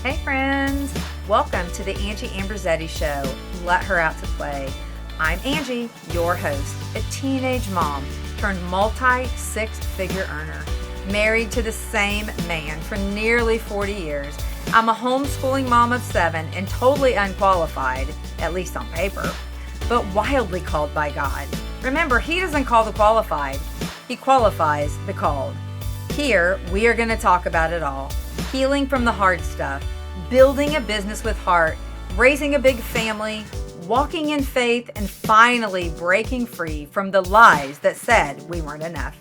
Hey friends, welcome to the Angie Ambrosetti Show, Let Her Out to Play. I'm Angie, your host, a teenage mom turned multi-six-figure earner, married to the same man for nearly 40 years. I'm a homeschooling mom of 7 and totally unqualified, at least on paper, but wildly called by God. Remember, He doesn't call the qualified, He qualifies the called. Here, we are going to talk about it all. Healing from the hard stuff, building a business with heart, raising a big family, walking in faith, and finally breaking free from the lies that said we weren't enough.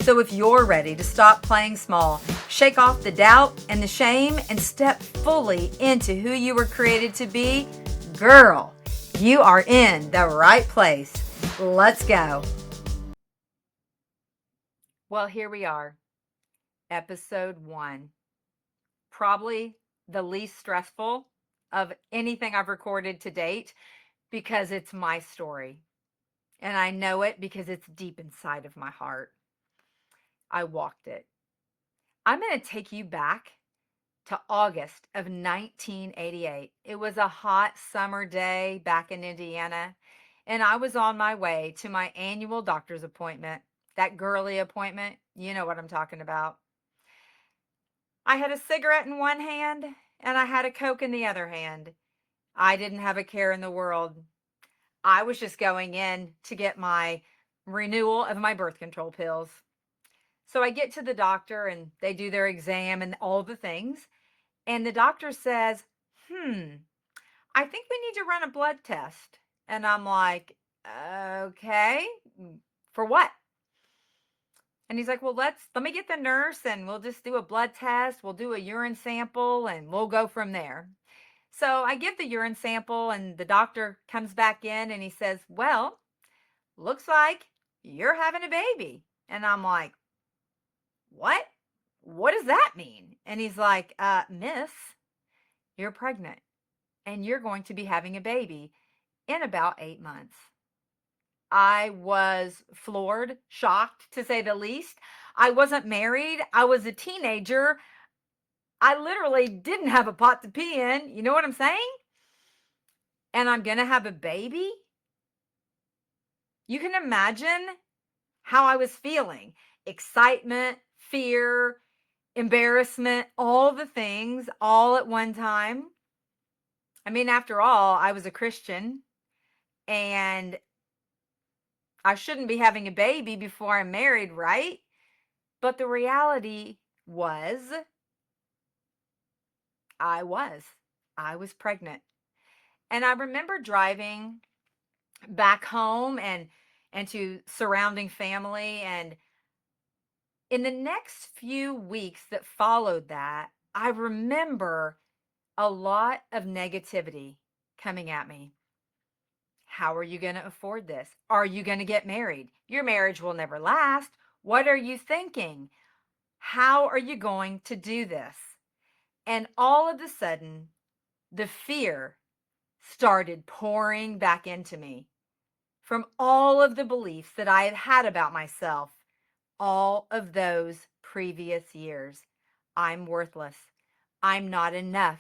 So if you're ready to stop playing small, shake off the doubt and the shame, and step fully into who you were created to be, girl, you are in the right place. Let's go. Well, here we are. Episode 1. Probably the least stressful of anything I've recorded to date because it's my story. And I know it because it's deep inside of my heart. I walked it. I'm going to take you back to August of 1988. It was a hot summer day back in Indiana, and I was on my way to my annual doctor's appointment, that girly appointment. You know what I'm talking about. I had a cigarette in one hand and I had a Coke in the other hand. I didn't have a care in the world. I was just going in to get my renewal of my birth control pills. So I get to the doctor and they do their exam and all the things. And the doctor says, I think we need to run a blood test. And I'm like, okay, for what? And he's like, well, let me get the nurse and we'll just do a blood test. We'll do a urine sample and we'll go from there. So I give the urine sample and the doctor comes back in and he says, well, looks like you're having a baby. And I'm like, what? What does that mean? And he's like, miss, you're pregnant and you're going to be having a baby in about 8 months. I was floored, shocked to say the least. I wasn't married. I was a teenager. I literally didn't have a pot to pee in. You know what I'm saying? And I'm going to have a baby. You can imagine how I was feeling: excitement, fear, embarrassment, all the things all at one time. I mean, after all, I was a Christian and I shouldn't be having a baby before I'm married, right? But the reality was I was. I was pregnant. And I remember driving back home and to surrounding family, and in the next few weeks that followed that, I remember a lot of negativity coming at me. How are you going to afford this? Are you going to get married? Your marriage will never last. What are you thinking? How are you going to do this? And all of a sudden, the fear started pouring back into me from all of the beliefs that I had had about myself all of those previous years. I'm worthless. I'm not enough.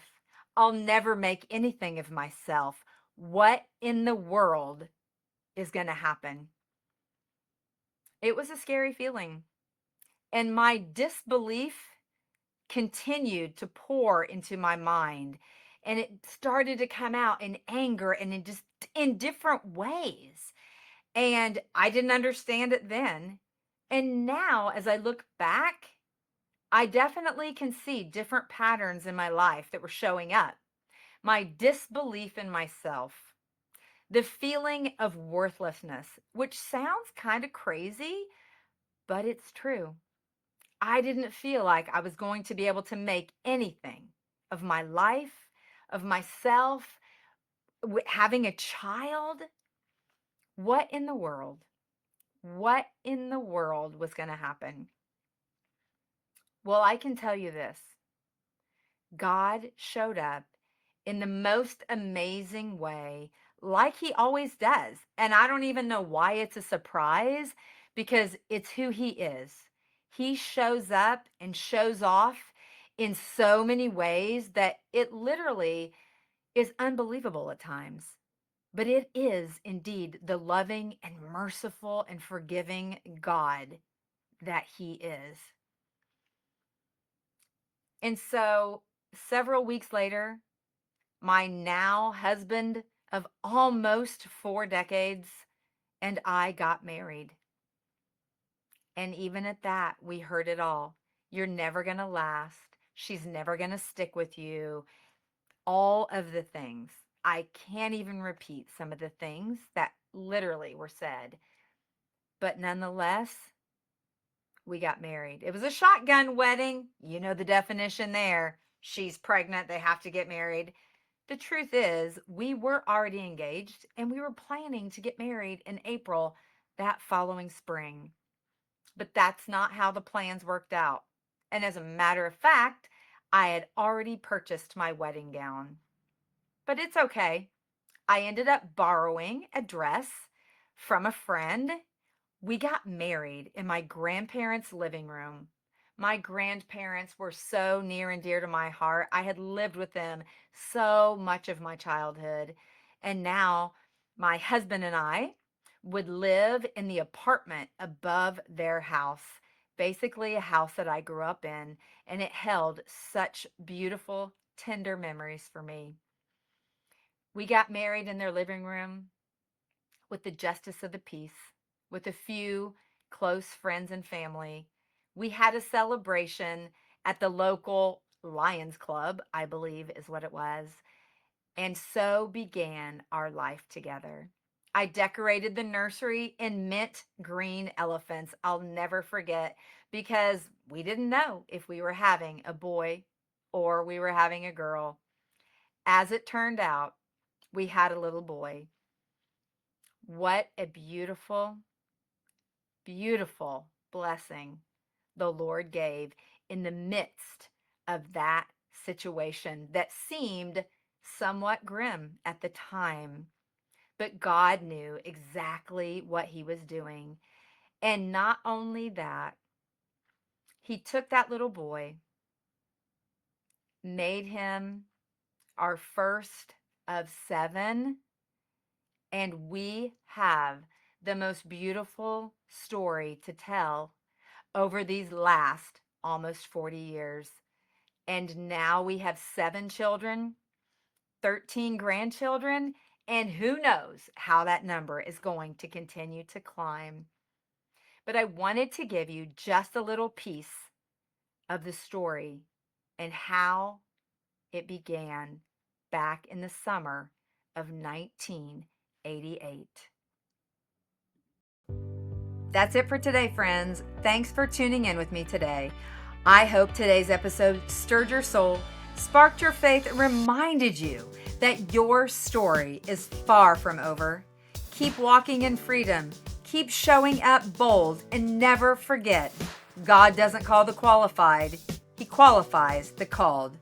I'll never make anything of myself. What in the world is going to happen? It was a scary feeling. And my disbelief continued to pour into my mind. And it started to come out in anger and in different ways. And I didn't understand it then. And now, as I look back, I definitely can see different patterns in my life that were showing up. My disbelief in myself, the feeling of worthlessness, which sounds kind of crazy, but it's true. I didn't feel like I was going to be able to make anything of my life, of myself, having a child. What in the world? What in the world was going to happen? Well, I can tell you this. God showed up in the most amazing way, like He always does. And I don't even know why it's a surprise, because it's who He is. He shows up and shows off in so many ways that it literally is unbelievable at times. But it is indeed the loving and merciful and forgiving God that He is. And so, several weeks later, my now husband of almost 4 decades and I got married. And even at that, we heard it all. You're never going to last. She's never going to stick with you. All of the things. I can't even repeat some of the things that literally were said. But nonetheless, we got married. It was a shotgun wedding. You know the definition there. She's pregnant. They have to get married. The truth is, we were already engaged and we were planning to get married in April that following spring. But that's not how the plans worked out. And as a matter of fact, I had already purchased my wedding gown. But it's okay. I ended up borrowing a dress from a friend. We got married in my grandparents' living room. My grandparents were so near and dear to my heart. I had lived with them so much of my childhood. And now my husband and I would live in the apartment above their house, basically a house that I grew up in. And it held such beautiful, tender memories for me. We got married in their living room with the justice of the peace, with a few close friends and family. We had a celebration at the local Lions Club, I believe is what it was. And so began our life together. I decorated the nursery in mint green elephants. I'll never forget because we didn't know if we were having a boy or we were having a girl. As it turned out, we had a little boy. What a beautiful, beautiful blessing the Lord gave in the midst of that situation that seemed somewhat grim at the time. But God knew exactly what He was doing. And not only that, He took that little boy, made him our first of 7, and we have the most beautiful story to tell over these last almost 40 years. And now we have 7 children, 13 grandchildren, and who knows how that number is going to continue to climb. But I wanted to give you just a little piece of the story and how it began back in the summer of 1988. That's it for today, friends. Thanks for tuning in with me today. I hope today's episode stirred your soul, sparked your faith, and reminded you that your story is far from over. Keep walking in freedom. Keep showing up bold, and never forget, God doesn't call the qualified. He qualifies the called.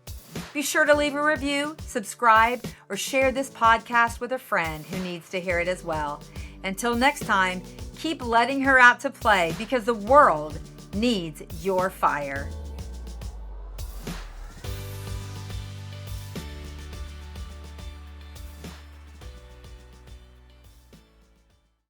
Be sure to leave a review, subscribe, or share this podcast with a friend who needs to hear it as well. Until next time, keep letting her out to play because the world needs your fire.